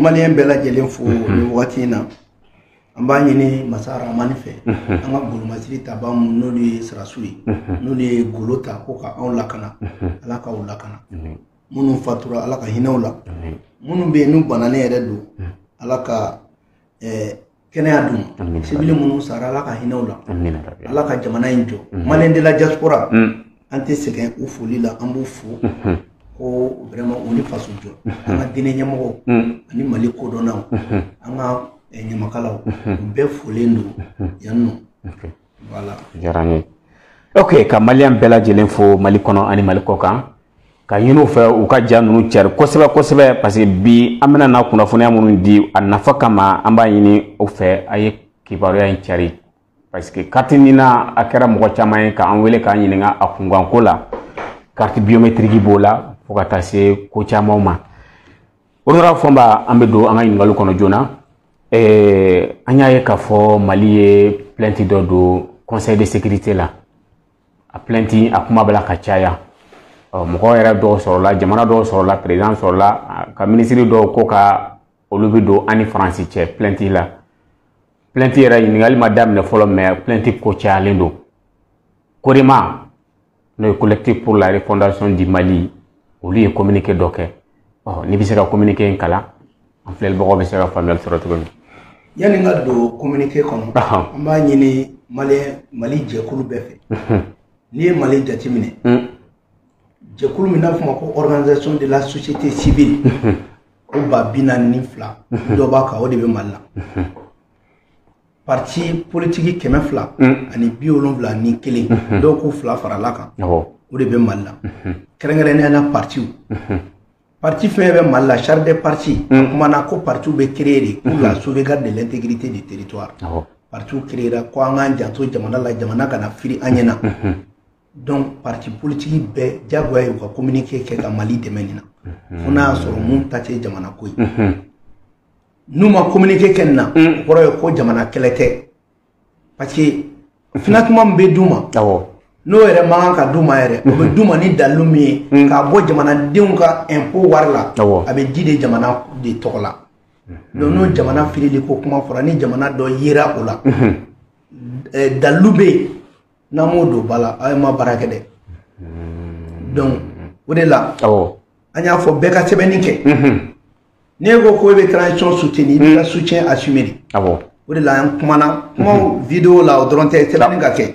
Malien bela jelen fo ni wati na amba nyini masara manife anga gulu masiri tabam noli srasui noli golota ko ka on lakana alaka o lakana munu fatura alaka hinawla munu be nu banane redo alaka kene adum sibili munu sara alaka hinawla alaka jamana injo Malien de la diaspora ante segen u foli la ambu fo ko vraiment on est façon jo anga dine nyamo ani mali ko donaw anga nyamakalaw be folendo yanno voilà jarani ok ka Malien bela jelen fo mali kono ani mali ko kan ka yinu fa u ka janu cer kosebe parce que bi amena na kuna fona munu di anafa kama amba yini o fe aye kibaru ya cari parce que katinina akera mo chama ka anwele ka yininga akungan kola carte biométrique bola fokata se ko chama ma onora fomba ambedo anga yingalu kono jona anya ye ka fo Mali plainte do conseil de sécurité la a plainte akuma bala ka chaya mo era do so la jamana do so la président so la ka ministre do ko ka olubi do ani France che plainte la plainte era yingali madame ne folo mais plainte ko cha lendo Korima le collectif pour la refondation du Mali au lieu communiquer doké ni bi se ka communiquer en kala en flel bo be se ka famel sur to yani nga do communiquer kono amba nyini Mali je kulu befe ni Mali jatimine je kulu mina fuma ko organisation de la société civile ko babina ni fla do baka o de be malla parti politique keme fla ani biolon fla ni kele do ko fla farala kan o de be malla kerengere ne na parti fait be malla charte de parti kuma na ko parti be créer pour la sauvegarde de l'intégrité du territoire parti créera ko anga janto jamana la jamana kana firi anyena donc parti politique be jagoya yu ka communiquer ke ka Mali de menina funa soro mun tache jamana koy numa communiquer kenna ko jamana kelete parce que finalement be duma no ere mangan ka duma ere o be duma ni dalumi ka bo jamana denw ka impôt warla abe jide jamana de tokola donc no jamana firili ko kuma fora ni jamana do yira ola dalube namo do bala ay ma barake de donc odela anya fo beka sebenike nego ko be transition soutenir la soutien assumé odela kuma vidéo la odronte sebeninga ke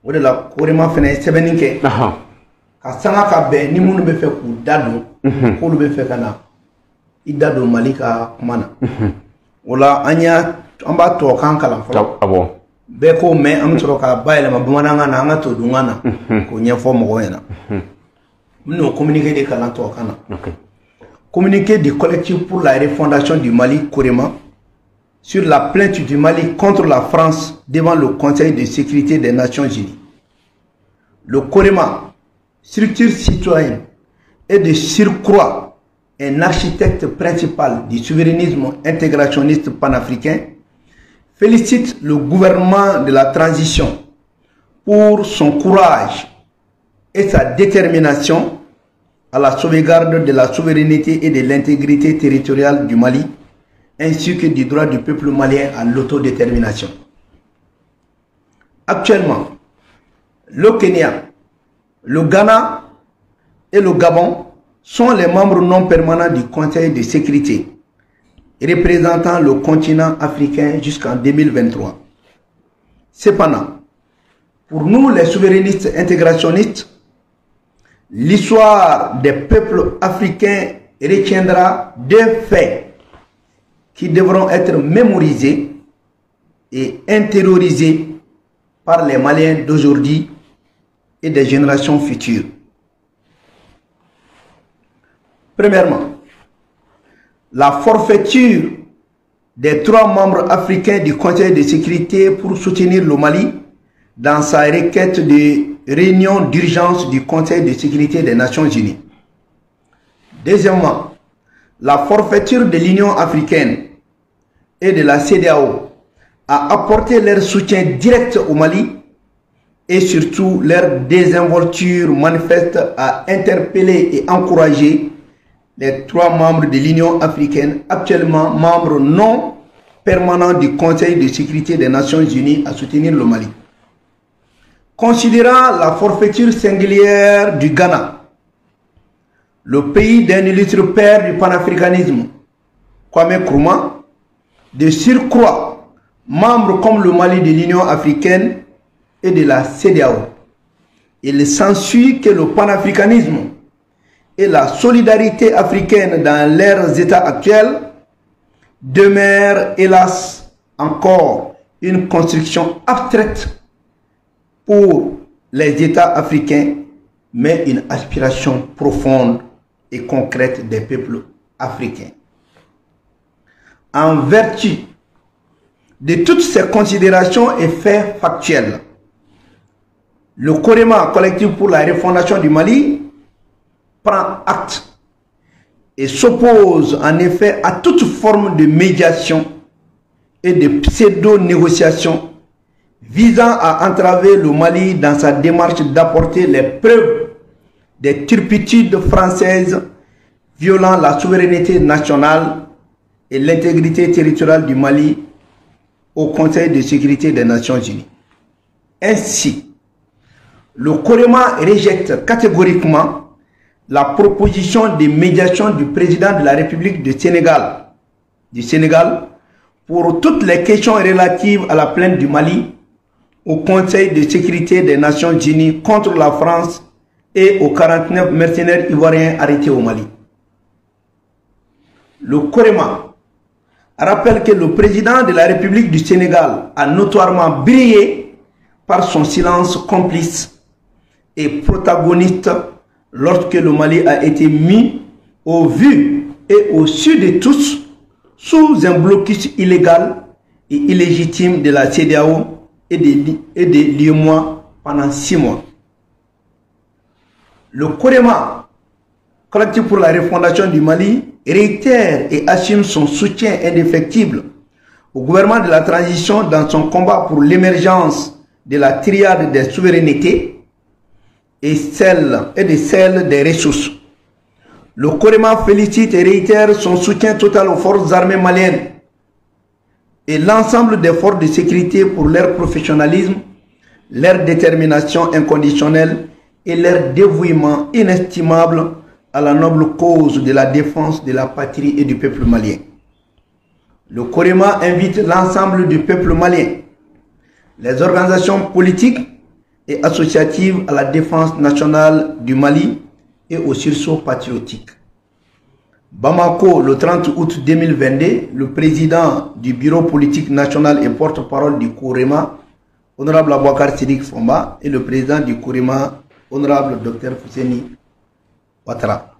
odela Korima fene sebeninke ka sanga ka be ni munu be fe ku dadu ko lu be fe kana idado Malika kumana wala anya amba to kan kala fo be ko me am toro ka bayele ma bumananga na anga to dungana ko nyefo mo yana no communiquer de kala to kana communiqué du collectif pour la refondation du Mali Korima sur la plainte du Mali contre la France devant le Conseil de sécurité des Nations Unies. Le Korima, structure citoyenne, est de surcroît un architecte principal du souverainisme intégrationniste panafricain, félicite le gouvernement de la transition pour son courage et sa détermination à la sauvegarde de la souveraineté et de l'intégrité territoriale du Mali, ainsi que du droit du peuple malien à l'autodétermination. Actuellement, le Kenya, le Ghana et le Gabon sont les membres non permanents du Conseil de sécurité, représentant le continent africain jusqu'en 2023. Cependant, pour nous les souverainistes intégrationnistes, l'histoire des peuples africains retiendra deux faits qui devront être mémorisés et intériorisés par les Maliens d'aujourd'hui et des générations futures. Premièrement, la forfaiture des 3 membres africains du Conseil de sécurité pour soutenir le Mali dans sa requête de réunion d'urgence du Conseil de sécurité des Nations Unies. Deuxièmement, la forfaiture de l'Union africaine et de la CEDEAO à apporter leur soutien direct au Mali et surtout leur désinvolture manifeste à interpeller et encourager les 3 membres de l'Union africaine, actuellement membres non permanents du Conseil de sécurité des Nations Unies, à soutenir le Mali. Considérant la forfaiture singulière du Ghana, le pays d'un illustre père du panafricanisme, Kwame Nkrumah, de surcroît, membre comme le Mali de l'Union africaine et de la CEDEAO, il s'ensuit que le panafricanisme et la solidarité africaine dans leurs états actuels demeurent hélas encore une construction abstraite pour les états africains, mais une aspiration profonde et concrète des peuples africains. En vertu de toutes ces considérations et faits factuels, le COREMA, collectif pour la refondation du Mali, prend acte et s'oppose en effet à toute forme de médiation et de pseudo-négociation visant à entraver le Mali dans sa démarche d'apporter les preuves des turpitudes françaises violant la souveraineté nationale et l'intégrité territoriale du Mali au Conseil de sécurité des Nations Unies. Ainsi, le COREMA rejette catégoriquement la proposition de médiation du président de la République du Sénégal pour toutes les questions relatives à la plainte du Mali au Conseil de sécurité des Nations Unies contre la France et aux 49 mercenaires ivoiriens arrêtés au Mali. Le COREMA rappelle que le président de la République du Sénégal a notoirement brillé par son silence complice et protagoniste lorsque le Mali a été mis au vu et au su de tous sous un blocus illégal et illégitime de la CEDEAO et de l'UEMOA pendant 6 mois. Le COREMA, collectif pour la refondation du Mali, réitère et assume son soutien indéfectible au gouvernement de la transition dans son combat pour l'émergence de la triade des souverainetés et de celle des ressources. Le COREMA félicite et réitère son soutien total aux forces armées maliennes et l'ensemble des forces de sécurité pour leur professionnalisme, leur détermination inconditionnelle et leur dévouement inestimable à la noble cause de la défense de la patrie et du peuple malien. Le COREMA invite l'ensemble du peuple malien, les organisations politiques et associatives à la défense nationale du Mali et au sursaut patriotique. Bamako, le 30 août 2022, le président du bureau politique national et porte-parole du COREMA, honorable Abouakar Sidiki Fomba, et le président du COREMA, honorable Dr Fousseni Ouattara.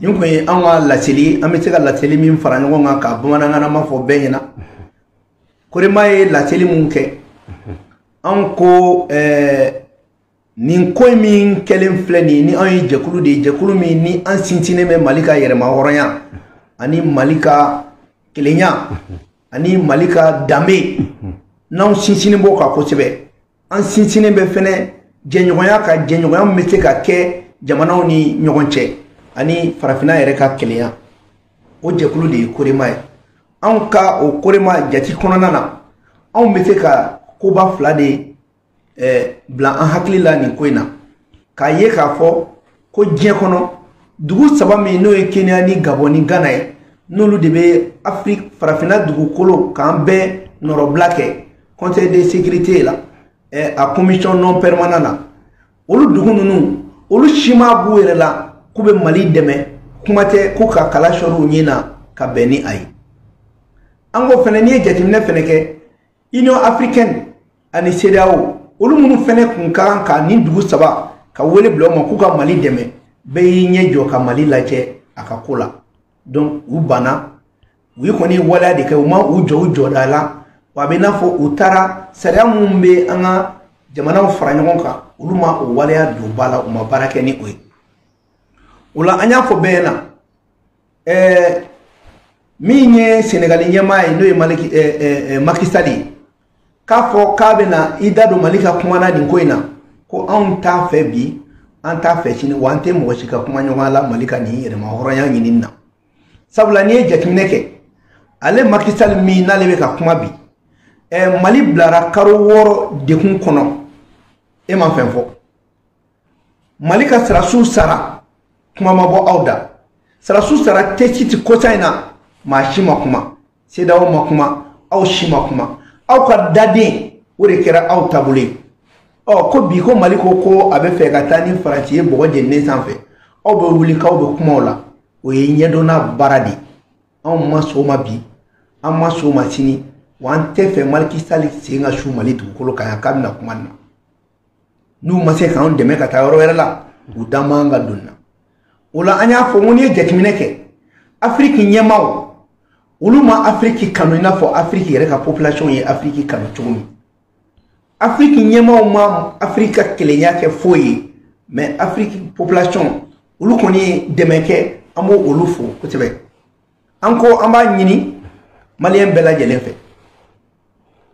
Nous avons la télé, nous avons la télé, nous avons la télé, nous avons la télé, anko nin koy min kelen fleni ni an jekulu de jekulu min ni an sintine me malika yerema horonya ani malika kelenya ani malika dame non sinsine bo ka kosebe an sinsine be fene jenyoya ka jenyoya mete ka ke jamanaw ni nyogonche ani farafina yere ka kelenya o jekulu de COREMA an ka o COREMA jati konana an mete ka kuba fila de blan an hakili la nin ko in na k'a ye k'a fɔ ko diɲɛ kɔnɔ dugu saba min n'o ye Kenya ni Gabon ni Ghana ye n'olu de bɛ Afrique farafina dugukolo k'an bɛɛ nɔrɔbila kɛ Conseil de sécurité la a commission non permanente la olu dugu ninnu olu si ma b'u yɛrɛ la k'u bɛ Mali dɛmɛ kuma tɛ ko ka kala sɔrɔ u ɲɛ na ka bɛn ni a ye an ko fɛnɛ n'i ye jateminɛ fɛnɛ kɛ Union africaine ani CEDEAO olu minnu fɛnɛ kun kan ka nin dugu saba ka wele bila o ma k'u ka Mali dɛmɛ bɛɛ y'i ɲɛ jɔ ka Mali lajɛ a ka ko la donc u banna u ye kɔni waleya de kɛ u ma u jɔ u jɔda la wa a bɛ i n'a fɔ u taara sariya minnu bɛ an ka jamanaw fara ɲɔgɔn kan olu ma o waleya don ba la u ma baara kɛ ni o ye o la an y'a fɔ bɛɛ ɲɛna min ye Senegali ɲɛmaa ye n'o ye Macky Sall ye k'a fɔ k'a bɛna i da don Mali ka kuma na nin ko in na ko anw t'a fɛ bi anta fe chini wante mo shika kuma nyonga la malika ni ere ma horonya nyini na sabula ni jatimine ke ale Macky Sall mi na lebe ka kuma bi Mali blara karo woro de kun kono e man fen fo Mali ka sarasu sara kuma mabo awda sarasu sara techiti kotaina ma shima kuma sedawo makuma aw shima kuma aw ka dadin wore kera aw tabule ko bi ko Mali ko abe fe ka tani faranti e bogo de ne sanfe aw be wuli ka aw be kuma wala o ye nyedona baradi aw maso ma bi amma so ma sini wan te fe Macky Sall singa shu Mali tu ko ka kamna kuma na nu ma se kan de me ka tayoro wala udama nga dunna wala anya fo woni jetmine ke Afrique nyemaw uluma Afrique kanu na fo Afrique yere ka population ye Afrique kanu tumi Afrique nyemaw ma Afrique kelenya ke foyi mais Afrique population ulu koni demeke amo ulu fo ko tebe anko amba nyini malien bela jelen fe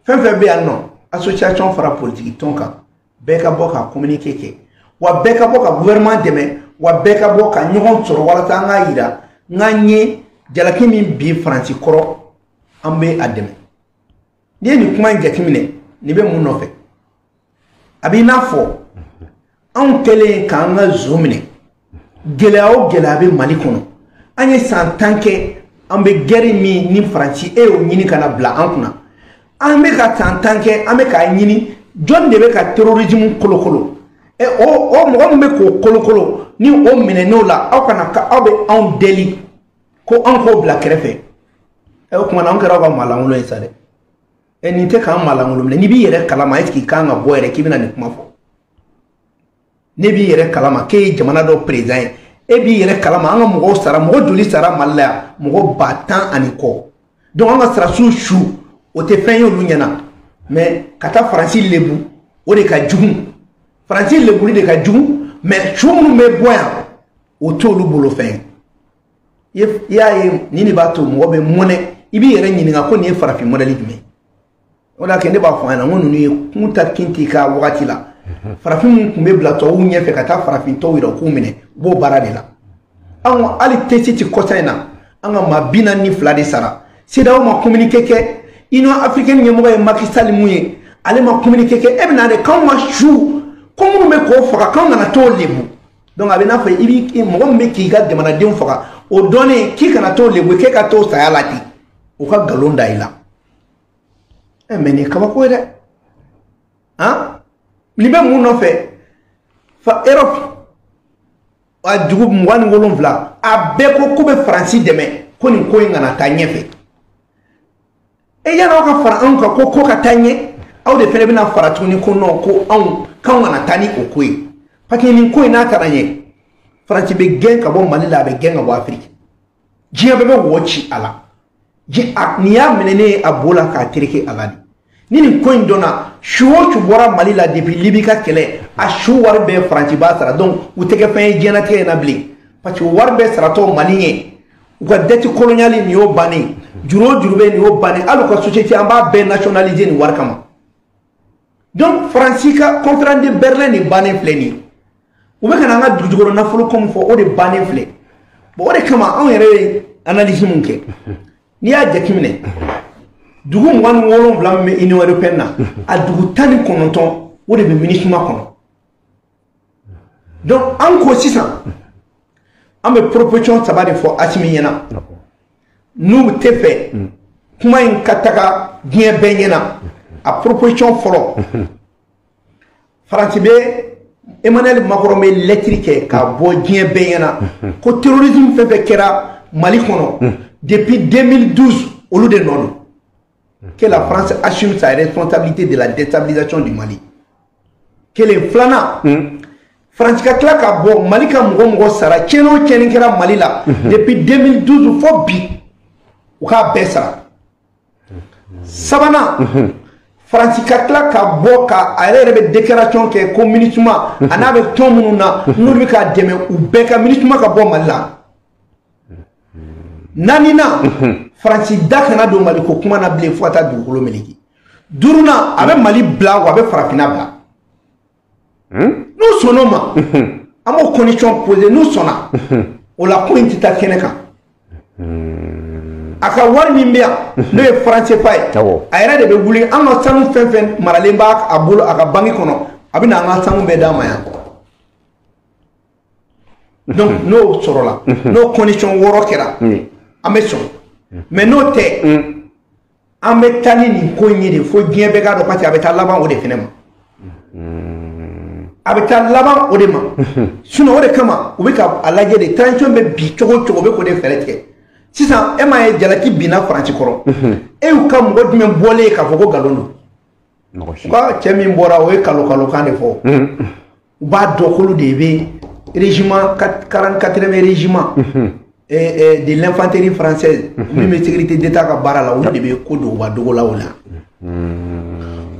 fe be anno association fara politique tonka beka boka communiquer ke wa beka boka gouvernement deme wa beka boka nyon tsoro wala tanga ira nganye jalaki min bi franci koro ambe ademe ni kuma njakimine ni be mun no fe abina fo an tele kanga zomine gelao gelabe Mali kono anye santanke ambe geri mi ni franci e o nyini kana bla ankuna ambe ka santanke ambe ka nyini John debe ka terrorisme kolokolo o mo mbe ko kolokolo ni o mine no la akana ka abe on deli ko anko bla krefe o kuma na onkera ba malangulo insade ni te ka malangulo ni bi yere kalama eski kanga boyere kibina ni kuma fo ne bi yere kalama ke jamana do president e bi yere kalama anga mo sara mo joli sara malla mo batan aniko donc anga sara shu o te fen yo lunyana mais kata franci lebu o de ka jugu franci lebu de ka jugu mais chumu me boya o tolu bolo fen ya ye nini ba to mo be mone ibi yere nyini nga ko ni farafi modeli me o da ke ne ba fana ngonu ni kunta kinti ka wakati la farafi mun kumbe bla to unye fe kata farafi to wiro ku mine bo barade la an ali tesiti kotaina anga mabina ni flade sara sida o ma communiquer ke ino africaine nyemo ga Macky Sall muye ale ma communiquer ke ebna de kan ma chou comme me ko faka kan na to lebu donc abena fa ibi mo me ki ga de mana dem faka o donné ki kana to lebu ke ka to sayalati o ka galonda ila mais ni kaba ko de hein libe mu no fe fa Europe a dugu mwani ngolon vla a beko kube franci deme ko ni ko ngana tanye fe e yana ka fara an ka ko ka tanye aw de fele bina fara tuni ko no ko an kan ngana tani ko ko pake ni ko na taranye franci be gen ka bo Mali la be gen ga Afrique jiya be wochi ala ji akniya menene abola ka tirike aladi nini ko indona shuo chubora Mali la depuis libika kele a shu war be franci ba sara donc u tege fen jena te na bli parce que war be sara to malien u ka dette coloniale ni o bani juro jurube ni o bani alu ko société amba be nationalisé ni war kama donc francica contrat de Berlin ni bani fleni u be kana nga dujugoro na fulu comme fo o de bani fle bo o de kama on yere analyse munke ni ya jakimine dugu mwan wolon vlam me Union européenne na a dugu tani kononton o de be ministre kono donc en ko sisan an be proposition sabari fo Assimi yana nous te fait kuma in kataka bien benyena a proposition folo France be Emmanuel Macron be lettre ka bo bien benyena ko terrorisme fe kera Mali kono depuis 2012 au lieu de non que la France assume sa responsabilité de la déstabilisation du Mali. Que les flana France ka klaka bo Mali ka mgo sara keno kera Mali la depuis 2012 fo bi ou ka besa sabana France ka klaka bo ka ale be déclaration ke communisme anabe tomununa nuru ka deme ou be ka ministre ka bo Mali la nanina France dakana do Mali ko kuma na ble fota du holo meliki duruna abe Mali bla wa be farafina bla no sonoma amo condition posé nous sonna o la ko inti ta keneka aka war min biya no e français pay ayra de be wuli anga sanu fen maralen ba abulu aka bangi kono abina anga sanu be dama ya donc no sorola no condition woro kera ambe son mais no te ambe tani ni ko nyide fo bien be ga do pati abeta laban o de finema abeta laban o de ma suno o de kama o be ka alaje de transition be bi chogo be ko de felete sisan e ma ye jalaki bina franci koro e u ka mo dum bolé ka fogo galondo ko cɛ min bɔra o ye kalo kan de fɔ u b'a dɔn k'olu de bɛ régiment 44e régiment de l'infanterie française min bɛ sécurité d'état ka baara la olu de bɛ ko don u ba dogo la o la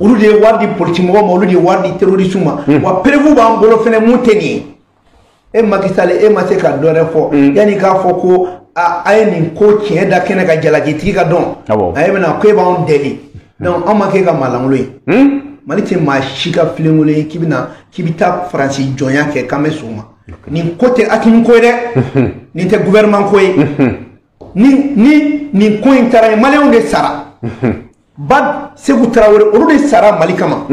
olu de ye wari di politique mɔgɔw ma olu de ye wari di terroriste ma wa prévu b'an bolo fɛnɛ mun tɛ nin ye e Macky Sall e ma se ka dɔ wɛrɛ fɔ yanni k'a fɔ ko a ye nin ko tiɲɛ da kɛnɛ ka jalaki tigi ka dɔn a ye bɛna ko e b'anw deli donc an ma kɛ ka malangolo ye mali tɛ maa si ka filengolo ye k'i bɛ taa faransi jɔnya kɛ k'an bɛ sɔn o ma nin ko tɛ Hakimi ko ye dɛ nin tɛ gouvernement ko ye ni nin ko in taara ye maliyɛnw de sara ba Segu Tarawele olu de sara Mali kama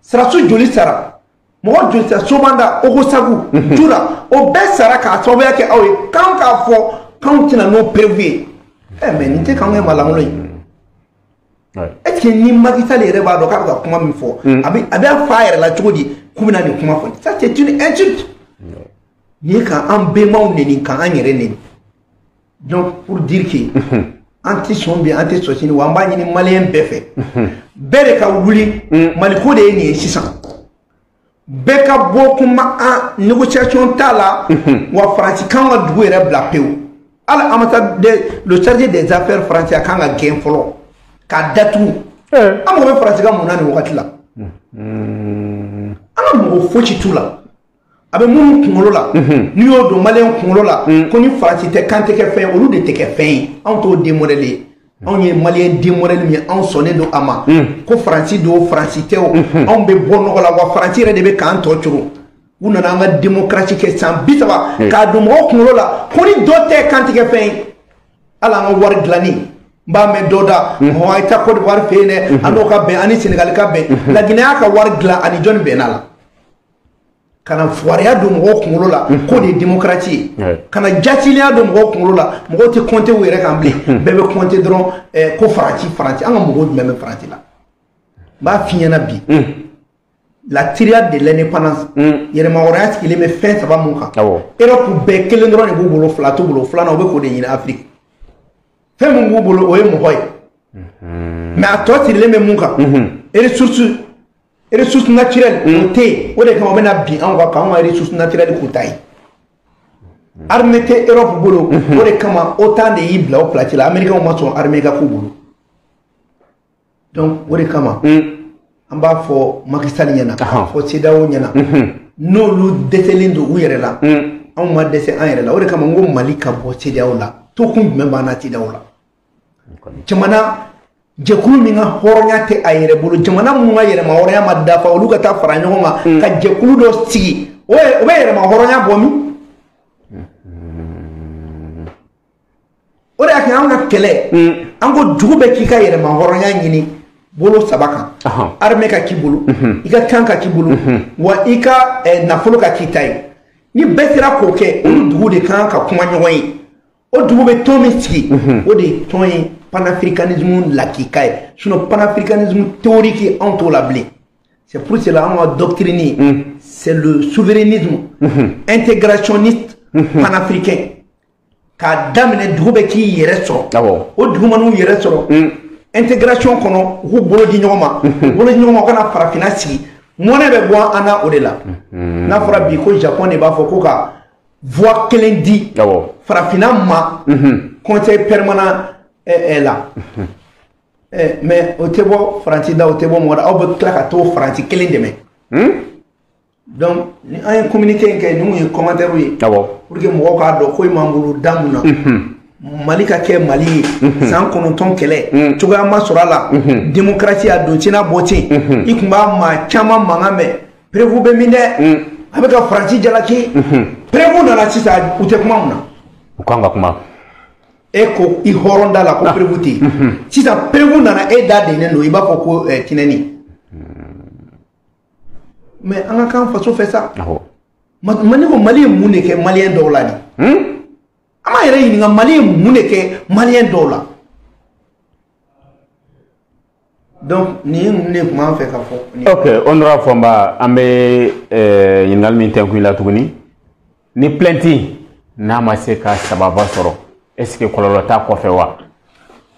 saraso joli sara mɔgɔ joli sara Sobanda Ogosagu Jura o bɛɛ sara k'a sababuya kɛ aw ye kan k'a fɔ k'anw tɛna n'o prévu ye mais nin tɛ k'anw kɛ malangolo ye est-ce que ni Macky Sall yɛrɛ b'a dɔn k'a bɛ ka kuma min fɔ a bɛ fɔ a yɛrɛ la cogo di k'u bɛna nin kuma fɔ ça c'est une insulte ni k'an bɛnbaw neni k'an yɛrɛ neni donc pour dire que an tɛ sɔn bi an tɛ sɔn sini wa an b'a ɲini maliyɛn bɛɛ fɛ bɛɛ de ka wuli maliko de ye nin ye sisan bɛɛ ka bɔ kuma an négociation t'a la wa faransi kan ka dugu yɛrɛ bila pewu hali ambassadeur le chargé des affaires français a kan ka gɛn fɔlɔ k'a datugu an mago bɛ faransi ka mun na nin wagati la an ka mɔgɔ fosi t'u la a bɛ minnu kunkolo la n'i y'o don maliyɛn kunkolo la ko ni faransi tɛ kan tɛ kɛ fɛn ye olu de tɛ kɛ fɛn ye anw t'o démodèle ye anw ye maliyɛn démodèle min ye anw sɔnnen don a ma ko faransi don faransi tɛ o anw bɛ bɔ nɔgɔ la wa faransi yɛrɛ de bɛ k'an tɔ cogo u nana an ka démocratie kɛ san 30 k'a don mɔgɔw kunkolo la ko ni dɔ tɛ kan tɛ kɛ fɛn ye hali an ka wari dilanni n b'a mɛn dɔ da mɔgɔ a ye taa Côte d'Ivoire fɛ yen dɛ a n'o ka bɛn ani Sénégal ka bɛn Laginɛ y'a ka wari dilan ani jɔnni bɛnna la ka na fugariya don mɔgɔw kunkolo la k'o de ye démocratie ye ka na jacilenya don mɔgɔw kunkolo la mɔgɔw tɛ compter u yɛrɛ kan bilen bɛɛ bɛ compter dɔrɔn ko faransi an ka mɔgɔw jumɛn bɛ faransi la n b'a f'i ɲɛna bi la triade de l'indépendance yɛrɛmahɔrɔnya sigilen bɛ fɛn saba mun kan Europe bɛɛ kelen dɔrɔn de b'u bolo fila t'u bolo filanan u bɛ k'o de ɲini Afrique fɛn min b'u bolo o ye mɔgɔ ye mais a tɔ sirilen bɛ mun kan ressources naturelles o tɛ yen o de kama o bɛna bin anw kan k'anw ka ressources naturelles k'u ta ye armée tɛ Europe bolo o de kama OTAN de y'i bila o place la américains ma sɔn armée ka k'u bolo donc o de kama an b'a fɔ Macky Sall ɲɛna k'a fɔ CEDEAO ɲɛna n'olu dɛsɛlen don u yɛrɛ la anw ma dɛsɛ an yɛrɛ la o de kama n ko Mali ka bɔ CEDEAO la tokun jumɛn b'an na CEDEAO la jamana jɛkulu min ka hɔrɔnya tɛ a yɛrɛ bolo jamana minnu ka yɛrɛmahɔrɔnya ma dafa olu ka taa fara ɲɔgɔn kan ka jɛkulu dɔ sigi o bɛ yɛrɛmahɔrɔnya bɔ min o de y'a kɛ an ka kɛlɛ an ko dugu bɛɛ k'i ka yɛrɛmahɔrɔnya ɲini bolo saba kan armée ka k'i bolo i ka kan ka k'i bolo wa i ka nafolo ka k'i ta ye ni bɛɛ sera k'o kɛ olu dugu de kan ka kuma ɲɔgɔn ye o dugu bɛ tɔn min sigi o de ye tɔn ye panafricanisme lakika ye sinon panafricanisme théorique anw t'o la bilen c'est pour cela anw ka doctrine c'est le souverainisme intégrationniste panafricain k'a daminɛ dugu bɛ k'i yɛrɛ sɔrɔ o dugu man'u yɛrɛ sɔrɔ intégration kɔnɔ u k'u bolo di ɲɔgɔn ma u kana farafinna sigi mɔnɛ bɛ bɔ an na o de la n'a fɔra bi ko Japon de b'a fɔ ko ka voix kelen di farafinna ma conseil permanent la mais o tɛ bɔ faransi da o tɛ bɔ mɔgɔ da aw bɛ tila ka t'o faransi kelen dɛmɛ donc ni an ye communiqué in kɛ ninnu ye commentaire ye pour que mɔgɔw k'a dɔn ko i m'an bolo da mun na Mali ka kɛ Mali ye san 9 kɛlɛ cogoya ma sɔrɔ a la démocratie a don tiɲɛna bɔ ten i tun b'a maa caman mankan mɛn prévu bɛ min dɛ avec la France jalaki prévu dans la sisa ou te comment on kanga kuma eko i horonda la ko prévuti sisa prévu dans la eda de neno iba ko kineni mais on a quand façon fait ça mani ko mali mune ke malien dola ni ama yere ni mali mune ke malien dola donc ni ne kuma fait ka fo ok honorable Fomba ambe yingal min tanku la tuguni ni plenty na ma se ka sababa soro est-ce que kololo ta ko fe wa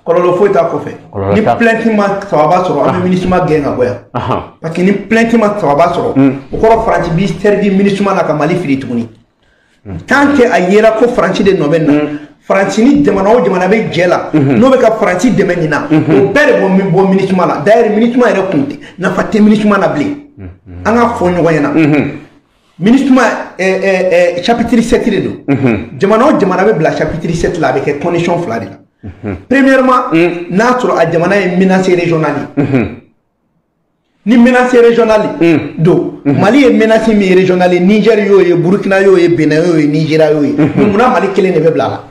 kololo fo ta ko fe ni plenty ma sababa soro am ministre ma genga boya parce que ni plenty ma sababa soro o ko France bi servi ministre ma na ka mali fili tuguni tant que ayera ko France de nobenna France ni jamana o jamana be jela no be ka France de menina o pere bo ministre ma la d'ailleurs ministre ma ere kunti na fatte ministre ma na bli anga fo nyo yana ministre ma chapitre 7 de do jamana o jamana be bla chapitre 7 la avec condition fla de la premièrement natro a jamana e menace régionale ni menace régionale do Mali est menacé mi régionale Niger yo e Burkina yo e Benin yo e Nigeria yo e muna Mali kele ne be bla la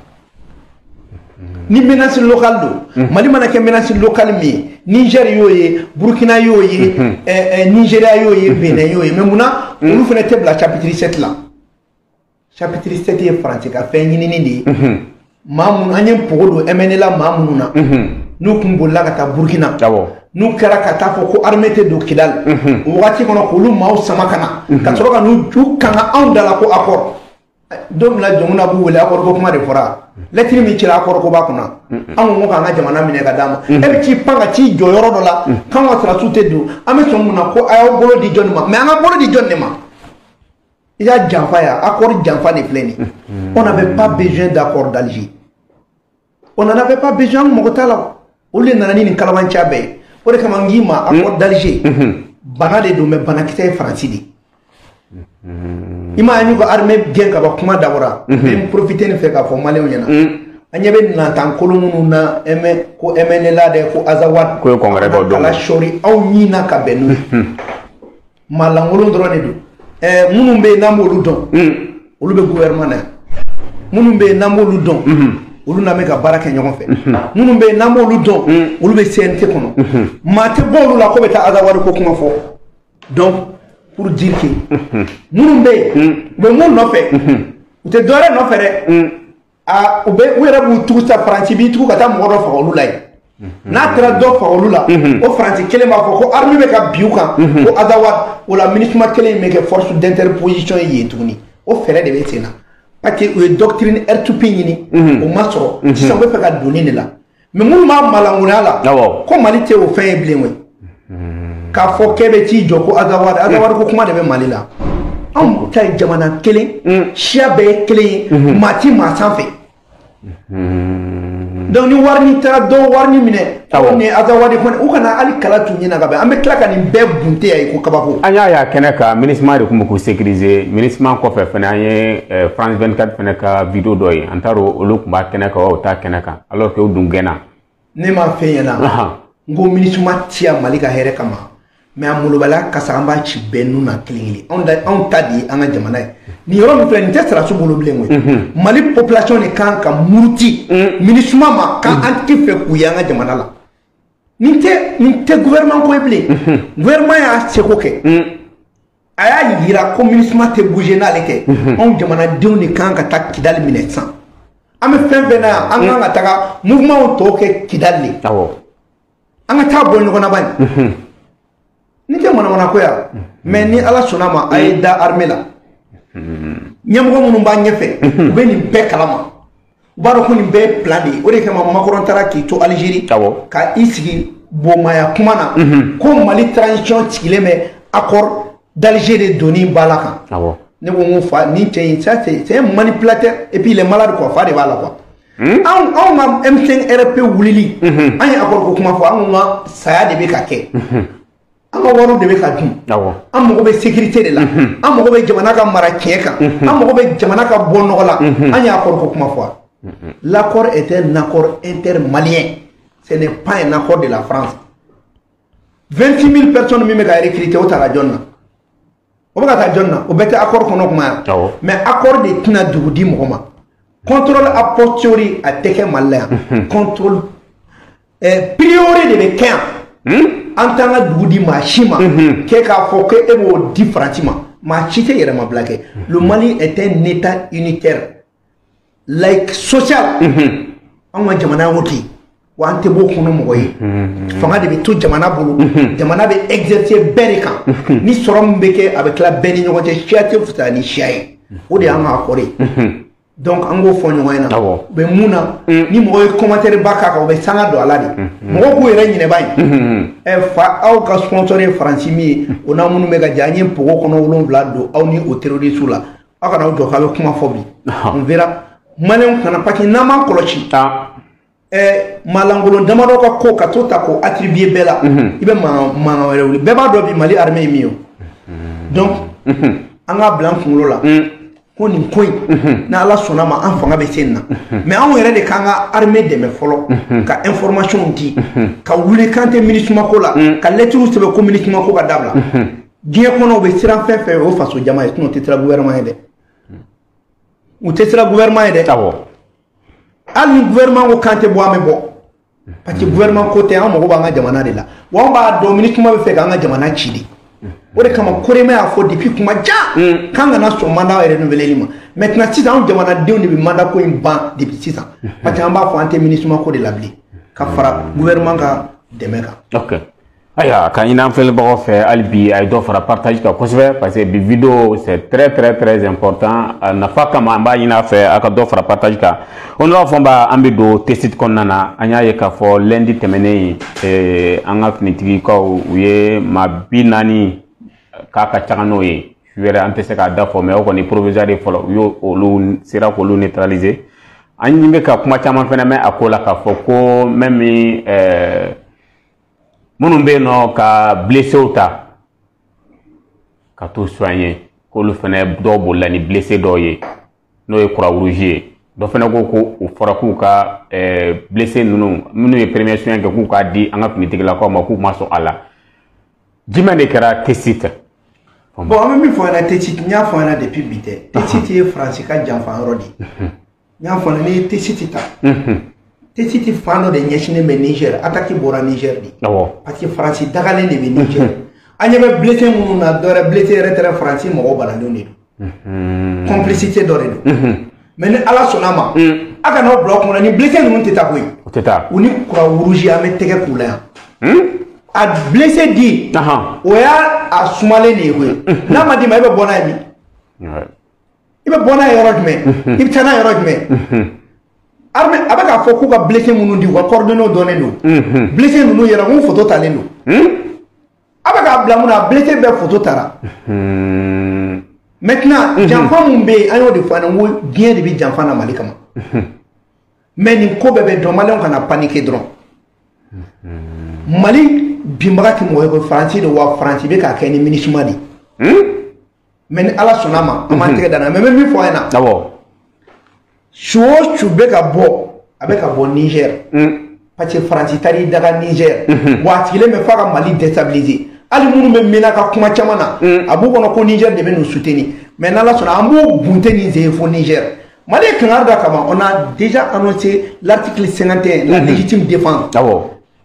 ni menace locale do Mali mana ke menace locale mi Niger yo e Burkina yo e Nigeria yo e Benin yo e muna olu fene te bla chapitre 7 là chapitre 7 est français ka fe nyini ni mamun anyem pogo do MNLA mamununa nu kumbola ka ta Burkina nu kɛra ka taa fɔ ko armée tɛ don Kidal o wagati kɔnɔ k'olu maaw sama ka na ka sɔrɔ ka n'u ju kanga anw da la ko accord don min na jɔnw b'u wele accord ko kuma de fɔra lettre min cira accord ko b'a kunna anw ko k'an ka jamana minɛ ka d'a ma e bɛ t'i pan ka t'i jɔ yɔrɔ dɔ la k'an ka sirasiw tɛ don an bɛ sɔn mun na ko a y'aw bolo di jɔn ma mais an ka bolo di jɔn de ma i y'a janfa ya accord janfa de filɛ nin on n'avait pas besoin d'accord d'Alger on n'en avait pas besoin mɔgɔ t'a la olu de nana ni nin kalabanciya bɛɛ ye o de kama n k'i ma accord d'Alger bana de don mais banakisɛ ye Faransi de i m'a ye n'u ka armée gɛn ka ban kuma dabɔra n bɛ profiter nin fɛ k'a fɔ maliyɛnw ɲɛna an ɲɛ bɛ nantankolo minnu na ko MNLA dɛ ko Azawad ko ye congrès bɔ don kala sɔri aw ɲi na ka bɛn n'u ye maa lankolon dɔrɔn de don minnu bɛ yen n'an b'olu dɔn olu bɛ gouvernement na yan minnu bɛ yen n'an b'olu dɔn olu na me ka baara kɛ ɲɔgɔn fɛ minnu bɛ yen n'an b'olu dɔn olu bɛ CNT kɔnɔ maa tɛ bɔ olu la ko bɛ taa Azawadi ko kuma fɔ donc pour dire que minnu bɛ yen u bɛ mun nɔfɛ u tɛ dɔwɛrɛ nɔfɛ dɛ u yɛrɛ b'u tugu sa Faransi b'i tugu ka taa mɔgɔ dɔ faga olu la yen n'a taara dɔ faga olu la o Faransi kelen b'a fɔ ko armée bɛ ka bin u kan ko Azawadi o la MINUSMA kelen in bɛ kɛ force d'interposition ye yen tuguni o fɛɛrɛ de bɛ sen na parce que o ye doctrine R2P ɲini o ma sɔrɔ sisan u bɛ fɛ ka donni de la mais minnu b'a malankunya la ko Mali tɛ o fɛn ye bilen koyi k'a fɔ k'e bɛ t'i jɔ ko Azawadi ko kuma de bɛ Mali la anw ta ye jamana kelen siya bɛɛ ye kelen ye maa ti maa sanfɛ donc ni wari ni taara dɔw wari ni minɛ aw ni Azawadi kɔni u kana hali kala tun ɲɛna ka bɛn an bɛ tila ka nin bɛɛ bunte yan ko kabako an y'a ye a kɛnɛ kan MINUSMA de tun bɛ k'u sécuriser MINUSMA kɔfɛ fɛnɛ an ye France 24 fɛnɛ ka vidéo dɔ ye an t'a dɔn olu tun b'a kɛnɛ kan wa u t'a kɛnɛ kan alors que u dun gɛnna ne m'a fɛn ɲɛna n ko MINUSMA ti yan Mali ka hɛrɛ kama mais a molobaliya kasa an b'a ci bɛɛ nun na kelen kelen anw ta de ye an ka jamana ye nin yɔrɔ min filɛ nin tɛ sirasiw bolo bilen koyi Mali population de kan ka muruti MINUSMA ma k'an ti fɛ k'u ye an ka jamana la nin tɛ gouvernement ko ye bilen gouvernement y'a seko kɛ a y'a yira ko MINUSMA tɛ bouger n'ale tɛ anw jamanadenw de kan ka taa Kidali minɛ sisan an bɛ fɛn fɛn na yan an kan ka taga mouvement tɔw kɛ Kidali de an ka taa bɔ ɲɔgɔn na bani ni tɛ manamana ko ya mais ni Ala sɔnna ma a ye da armée la ɲɛmɔgɔ minnu b'a ɲɛfɛ u bɛ nin bɛɛ kalama u b'a dɔn ko nin bɛɛ ye plan de ye o de kama Macron taara k'i to Algérie ka i sigi bonmaya kuma na ko Mali transition sigilen bɛ accord d'Alger de donni b'a la kan ne ko n ko fa nin cɛ in ça c'est un manipulateur et puis il est malade quoi fa de b'a la quoi anw ka M5 RP wulili an ye accord ko kuma fɔ anw ka saya de bɛ ka kɛ an ka wariw de bɛ ka dun an mago bɛ sécurité de la an mago bɛ jamana ka mara tiɲɛ kan an mago bɛ jamana ka bɔ nɔgɔ la an ye accord ko kuma fɔ l'accord est un accord intermalien ce n'est pas un accord de la France 26 000 personnes min bɛ ka recruter o taara jɔn na o bɛ ka taa jɔn na o bɛɛ tɛ accord kɔnɔ kuma yan mais accord de tɛna dugu di mɔgɔ ma contrôle a posteriori a tɛ kɛ Mali la yan contrôle priori de bɛ kɛ yan an t'an ka dugu di maa si ma k'e k'a fɔ k'e b'o di Faransi ma maa si tɛ yɛrɛmabila kɛ le Mali est un état unitaire like social an ka jamana y'o ten wa an tɛ b'o kɔnɔ mɔgɔ ye fanga de bɛ to jamana bolo jamana bɛ exercer bɛɛ de kan ni sɔrɔ min bɛ kɛ a bɛ tila bɛɛ ni ɲɔgɔn cɛ siya tɛ fisaya ni siya ye o de y'an ka accord ye donc an k'o fɔ ɲɔgɔn ɲɛna u bɛ mun na ni mɔgɔ ye commentaire ba k'a kan u bɛ sanga don a la de mɔgɔw k'u yɛrɛ ɲinɛ ba in fa aw ka sponsor ye Faransi min ye o n'a minnu bɛ ka jɛ an ye pogo kɔnɔ 7 don aw ni o terroriste la aw kana aw jɔ k'a bɛ kuma fɔ bi on verra maliyɛnw kana parce que n'an m'an kɔlɔsi malangolon damadɔ ka ko ka to ta k'o attribuer bɛɛ la i bɛ mankan wɛrɛ wuli bɛɛ b'a dɔn bi Mali armée ye min ye donc an k'a bila an kunkolo la ko nin ko in n'Ala sɔnna ma an fanga bɛ se nin na mais anw yɛrɛ de k'an ka armée dɛmɛ fɔlɔ ka information di ka wuli kan tɛ MINUSMA ko la ka lettre sɛbɛn ko MINUSMA ko ka dabila diɲɛ kɔnɔ u bɛ siran fɛn fɛn o faso jama ye sinon u tɛ siran gouvernement ye dɛ u tɛ siran gouvernement ye dɛ hali ni gouvernement ko kan tɛ bɔ an bɛ bɔ parce que gouvernement ko tɛ an mago b'an ka jamana de la wa an b'a dɔn MINUSMA bɛ fɛ k'an ka jamana ci de o de kama Korema y'a fɔ depuis kuma jan k'an kana sɔn mandat renouvelé ma maintenant sisan anw jamanadenw de bɛ mandat ko in ban depuis sisan parce que an b'a fɔ an tɛ MINUSMA ko de la bilen ka fara gouvernement ka dɛmɛ kan. ok aya ka ɲini an filɛbagaw fɛ hali bi a ye dɔ fara partage kan kosɛbɛ parce que bi vidéo c'est très important a nafa kama an b'a ɲini a fɛ a ka dɔ fara partage kan o n'a fɔ an bɛ don test kɔnɔna na an y'a ye k'a fɔ lundi tɛmɛnen an ka finitigikaw u ye maa 40 k'a ka caga n'o ye su wɛrɛ an tɛ se k'a da fɔ mais o kɔni provisoire ye fɔlɔ u y'olu sera k'olu neutraliser an bɛ ka kuma caman fɛnɛ mɛn a ko la k'a fɔ ko même minnu bɛ yen nɔ ka blessés ta ka t'u soigner k'olu fɛnɛ dɔw bolila ni blessé dɔw ye n'o ye croix rouge ye dɔ fɛnɛ ko ko u fɔra k'u ka blessé ninnu minnu ye premier soin kɛ k'u k'a di an ka finitigilakaw ma k'u ma sɔn a la jumɛn de kɛra T-Site bon an bɛ min fɔ ɲɛna T-Site n y'a fɔ ɲɛna depuis bi tɛ T-Site ye Faransi ka janfa yɔrɔ de n y'a fɔ ɲɛna n'i ye T-Site ta T-Site fan dɔ de ɲɛsinnen bɛ Niger attaque bɔra Niger de parce que Faransi dagalen de bɛ Niger an ɲɛ bɛ blessé minnu na dɔ wɛrɛ blessé yɛrɛ tɛ Faransi mɔgɔw balandenw de don complicité dɔ de don mais ni Ala sɔnna ma a kana aw bila aw kunna ni blessé ninnu tɛ taa koyi u ni croix rouge an bɛ tɛgɛ k'u la yan a blessé di o y'a sumalen de ye koyi n'a ma d'i ma i bɛ bɔ n'a ye min i bɛ bɔ n'a ye yɔrɔ jumɛn i bɛ taa n'a ye yɔrɔ jumɛn armée a bɛ k'a fɔ k'u ka blessé minnu di u ka coordonnées dɔnnen don blessé ninnu yɛrɛ mun photo talen don a bɛ k'a bila mun na blessé bɛɛ photo tara maintenant janfa mun bɛ yen an y'o de fɔ an ko diɲɛ de bɛ janfa na Mali kama mais nin ko bɛɛ bɛ dɔn maliyɛnw kana paniquer dɔrɔn Mali binbaga tɛ mɔgɔ ye ko Faransi de wa Faransi bɛ k'a kɛ ni MINUSMA de mais ni Ala sɔnna ma an b'an tɛgɛ dan na mais n bɛ min fɔ a ɲɛna su o su bɛ ka bɔ a bɛ ka bɔ Niger parce que Faransi taar'i daga Niger wa a sigilen bɛ f'a ka Mali déstabiliser hali minnu bɛ mɛnna ka kuma caman na a b'u kɔnɔ ko Niger de bɛ nous soutenir mais n'Ala sɔnna an b'o bunte ni sen fo Niger Mali ye kangari da kama on a déjà annoncé l'article 51 la légitime défense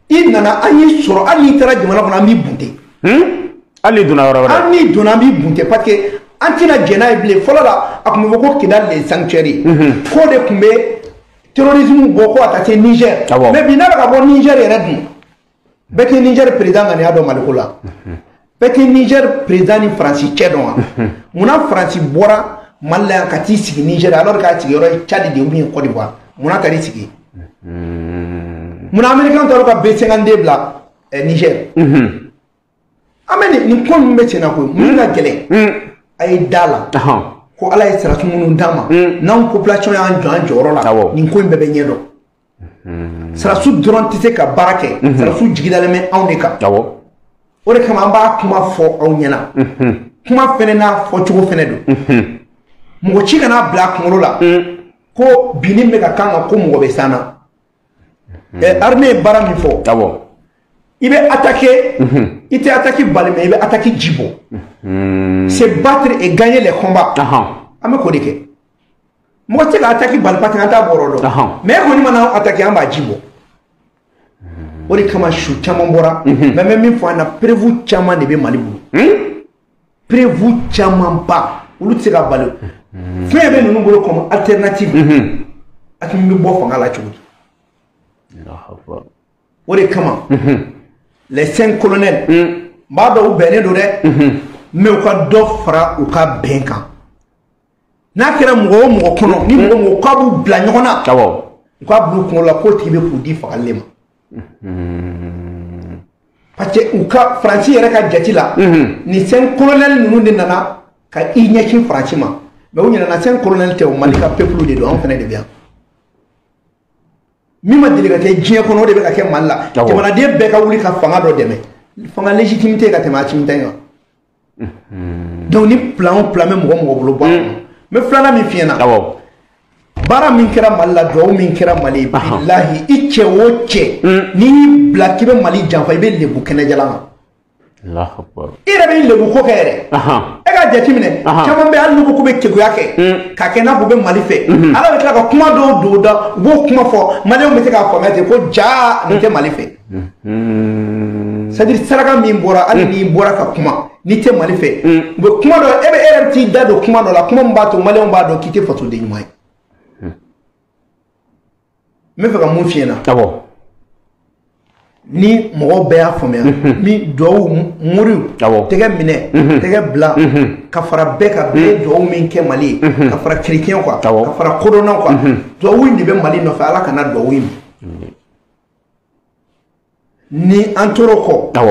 i nana an y'i sɔrɔ hali n'i taara jamana kɔnɔ an b'i bunte hali n'i donna yɔrɔ wɛrɛ hali n'i donna an b'i bunte parce que an tɛna jɛn n'a ye bilen fɔlɔ la a tun bɛ fɔ ko Kidal les sanctuaires k'o de tun bɛ terrorisme bɔ ko a taa se Niger mais bi n'a bɛ ka bɔ Niger yɛrɛ dun bɛɛ tɛ Niger président ŋaniya dɔn Maliko la bɛɛ tɛ Niger président ni Faransi cɛ dɔn wa munna Faransi bɔra Mali la yan ka t'i sigi Niger alors k'a sigiyɔrɔ ye Tchad de ou bien Côte d'Ivoire munna taar'i sigi munna Américain taar'u ka B52 bila Niger an bɛ nin ko ninnu bɛ sen na koyi mun ka gɛlɛn a ye da la ko Ala ye sirasi minnu d'an ma n'anw population y'an jɔ an jɔyɔrɔ la nin ko in bɛɛ bɛ ɲɛdɔn sirasiw dɔrɔn tɛ se ka baara kɛ sirasiw jigidalen bɛ anw de kan o de kama an b'a kuma fɔ aw ɲɛna kuma fɛnɛ n'a fɔcogo fɛnɛ don mɔgɔ ci kana bila a kunkolo la ko bi nin bɛ ka kan kan ko mɔgɔ bɛ s'an na armée ye baara min fɔ i bɛ attaquer il t'est attaqué balle mais il va attaquer Djibo. C'est battre et gagner les combats. Ame ko de kɛ mɔgɔ tɛ ka attaque balle parce que an t'a bɔrɔ dɔn mais kɔni mana attaque an b'a Djibo. O de kama su caman bɔra mais bɛ min fɔ an na prévu caman de bɛ Mali bolo prévu caman ba olu tɛ se ka bali fɛn bɛ ninnu bolo comme alternative a tun bɛ bɔ fanga la cogo di o de kama les 5 colonels b'a dɔn u bɛnnen don dɛ mais u ka dɔ fara u ka bɛn kan n'a kɛra mɔgɔ o mɔgɔ kɔnɔ ni mɔgɔ mɔgɔ k'a b'u bila ɲɔgɔn na u k'a bila u kunkolo la k'o tigi bɛ k'u di fagali ma parce que u ka Faransi yɛrɛ ka jate la ni 5 colonels ninnu de nana ka i ɲɛsin Faransi ma mais u ɲinɛna 5 colonels tɛ o Mali ka peuple de don anw fana de bɛ yan min ma deli ka kɛ diɲɛ kɔnɔ o de bɛ ka kɛ Mali la jamanaden bɛɛ ka wuli ka fanga dɔ dɛmɛ fanga légitimité ka tɛmɛ a timintan kan donc ni plan o plan bɛ mɔgɔ mɔgɔ bolo bɔ mais filanan min fiyɛ na baara min kɛra Mali la duwawu min kɛra Mali bilahi i cɛ o cɛ n'i y'i bila k'i bɛ Mali janfa i bɛ lebu kɛnɛjalan kan i yɛrɛ bɛ lebu ko kɛ yɛrɛ e ka jateminɛ caman bɛ hali n'u ko k'u bɛ keguya kɛ k'a kɛ n'a fɔ u bɛ Mali fɛ Ala bɛ tila ka kuma dɔw don da u b'o kuma fɔ maliyɛnw bɛ se k'a faamuya ten ko jaa nin tɛ Mali fɛ c'est à dire saraka min bɔra hali n'i bɔra ka kuma n'i tɛ Mali fɛ u bɛ kuma dɔ e yɛrɛ t'i da don kuma dɔ la kuma min b'a to maliyɛnw b'a dɔn k'i tɛ fasoden ɲuman ye n bɛ fɛ ka mun f'i ɲɛna ni mɔgɔw bɛɛ y'a faamuya min duwawu muriw tɛgɛ minɛ tɛgɛ bila ka fara bɛɛ ka bɛɛ duwawu min kɛ Mali ye ka fara chrétien quoi ka fara kodɔnnaw quoi duwawu in de bɛ Mali nɔfɛ Ala kana duwawu in ni an tora o kɔ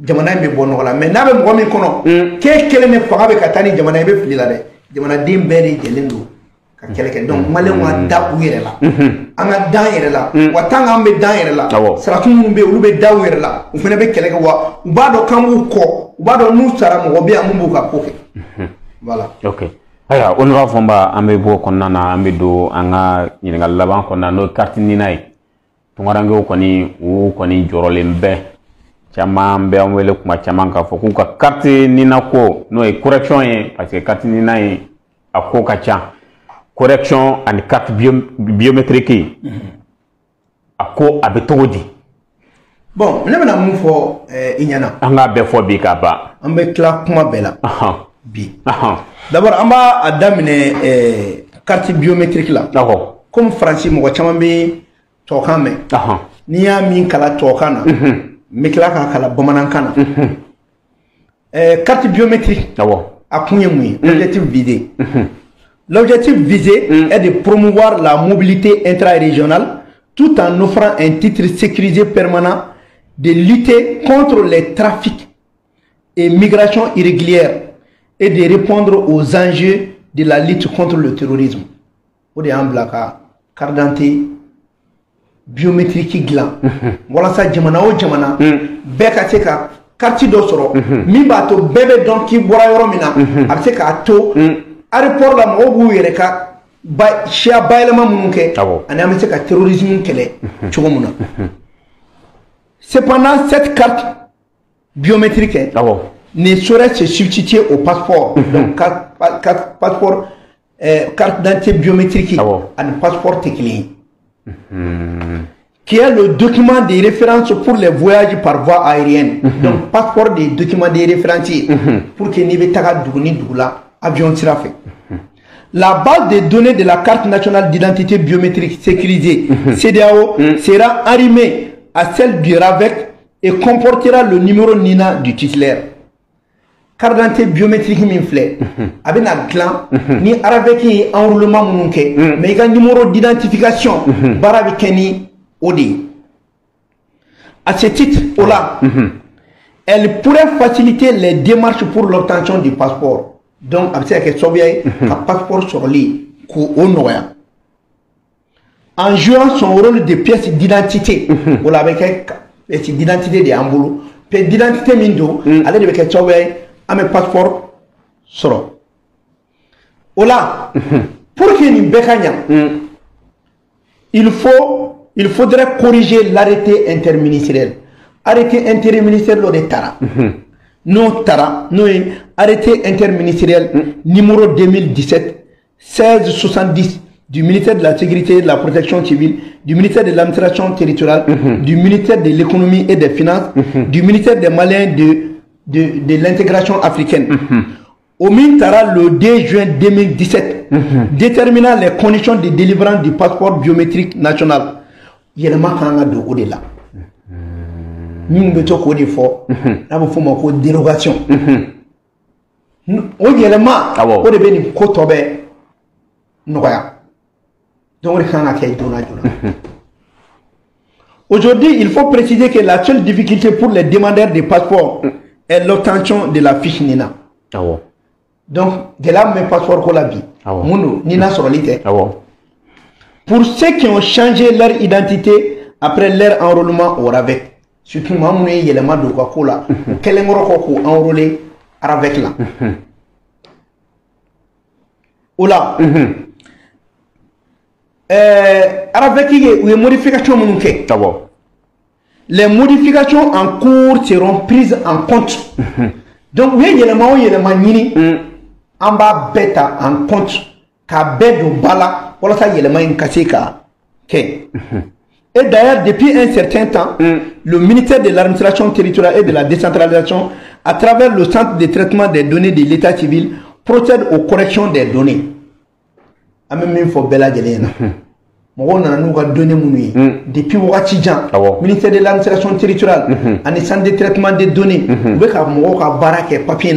jamana in bɛ bɔ nɔgɔ la mais n'a bɛ mɔgɔ min kɔnɔ k'e kelen de fanga bɛ ka taa ni jamana in bɛ fili la dɛ jamanaden bɛɛ de jɛlen don ka kɛlɛ kɛ donc maliyɛnw ka da u yɛrɛ la an ka da an yɛrɛ la wa tant qu'an bɛ da an yɛrɛ la saratu minnu bɛ yen olu bɛ da u yɛrɛ la u fana bɛ kɛlɛ kɛ wa u b'a dɔn k'an b'u kɔ u b'a dɔn n'u sara mɔgɔ bɛ yan mun b'u ka ko kɛ voilà. Ok ayiwa o nafa fɔnba an bɛ bɔ kɔnɔna na an bɛ don an ka ɲininkali laban kɔnɔna n'o ye carte nina ye tunkarankew kɔni u kɔni jɔrɔlen bɛ caman bɛ an wele kuma caman k'a fɔ k'u ka carte nina ko n'o ye correction ye parce que carte nina ye a ko ka ca correction ani carte biométrique a ko a bɛ cogo di bon ne bɛna mun fɔ i ɲɛna an k'a bɛɛ fɔ bi k'a ban an bɛ tila kuma bɛɛ la bi d'abord an b'a daminɛ carte biométrique la comme Faransi mɔgɔ caman bɛ tubabukan mɛn n'i y'a min kala tubabukan na n bɛ tila k'a kala bamanankan na carte biométrique a kun ye mun ye l'objectif visé l'objectif visé est de promouvoir la mobilité intra-régionale tout en offrant un titre sécurisé permanent de lutter contre les trafics et migrations irrégulières et de répondre aux enjeux de la lutte contre le terrorisme. O de y'an bila ka carte d'identité biométrique dilan walasa jamana o jamana bɛɛ ka se ka carte dɔ sɔrɔ min b'a to bɛɛ bɛ dɔn k'i bɔra yɔrɔ min na a bɛ se k'a to aéroport la mɔgɔw b'u yɛrɛ ka siya bayɛlɛma minnu kɛ ani an bɛ se ka terrorisme kɛlɛ cogo min na cependant cette carte biométrique ne saurait se substituer au passeport donc passeport carte d'identité biométrique ani passeport tɛ kelen ye qui est le document de référence pour les voyages par voie aérienne donc passeport de document de référence pour que n'i bɛ taga dugu ni dugu la avion sira fɛ. La base de données de la carte nationale d'identité biométrique sécurisée CEDEAO sera arrimée à celle du RAVEC et comportera le numéro NINA du titulaire. Carte d'identité biométrique min filɛ a bɛna dilan ni RAVEC ye enrôlement minnu kɛ mais i ka numéro d'identification baara bɛ kɛ ni o de ye. À ce titre o la elle pourrait faciliter les démarches pour l'obtention du passeport. Donc, a bɛ se ka kɛ sababu ye ka passeport sɔrɔli k'o nɔgɔya. En jouant son rôle de pièce d'identité, o la a bɛ kɛ pièce d'identité de y'an bolo. Pièce d'identité min don, ale de bɛ kɛ sababu ye an bɛ passeport sɔrɔ. O la, pour que nin bɛɛ ka ɲa, il faudrait corriger l'arrêté interministériel. arrêté interministériel de Tara. Non Tara, nous arrêté interministériel numéro 2017 1670 du ministère de la Sécurité et de la Protection civile, du ministère de l'administration territoriale, du ministère de l'économie et des finances, du ministère des Maliens de l'intégration africaine. Au Mintara le 2 juin 2017, déterminant les conditions de délivrance du passeport biométrique national. Il y a un de au-delà. Nous avons des fois, nous une dérogation. Aujourd'hui, il faut préciser que la seule difficulté pour les demandeurs de passeport est l'obtention de la fiche Nina. Donc, de là, mes passeports qu'on l'a vie. Nina sur l'ité. Pour ceux qui ont changé leur identité après leur enrôlement au RAVEC, surtout Mamoune et Yelema de Kwakola, quel est le enrôlé RAVEC là. Oula. RAVEC, il y a des modifications. Les modifications en cours seront prises en compte. Donc, oui, il y a des mini en bas bêta en compte. Ka bedo bala, voilà ça, il y a des mains cassées. Et d'ailleurs, depuis un certain temps, le ministère de l'administration territoriale et de la décentralisation, à travers le centre de traitement des données de l'état civil, procède aux corrections des données. Même faut bella gelena. On a nous donné depuis Ouatidjan, ministère de l'administration territoriale, en centre de traitement des données, papier.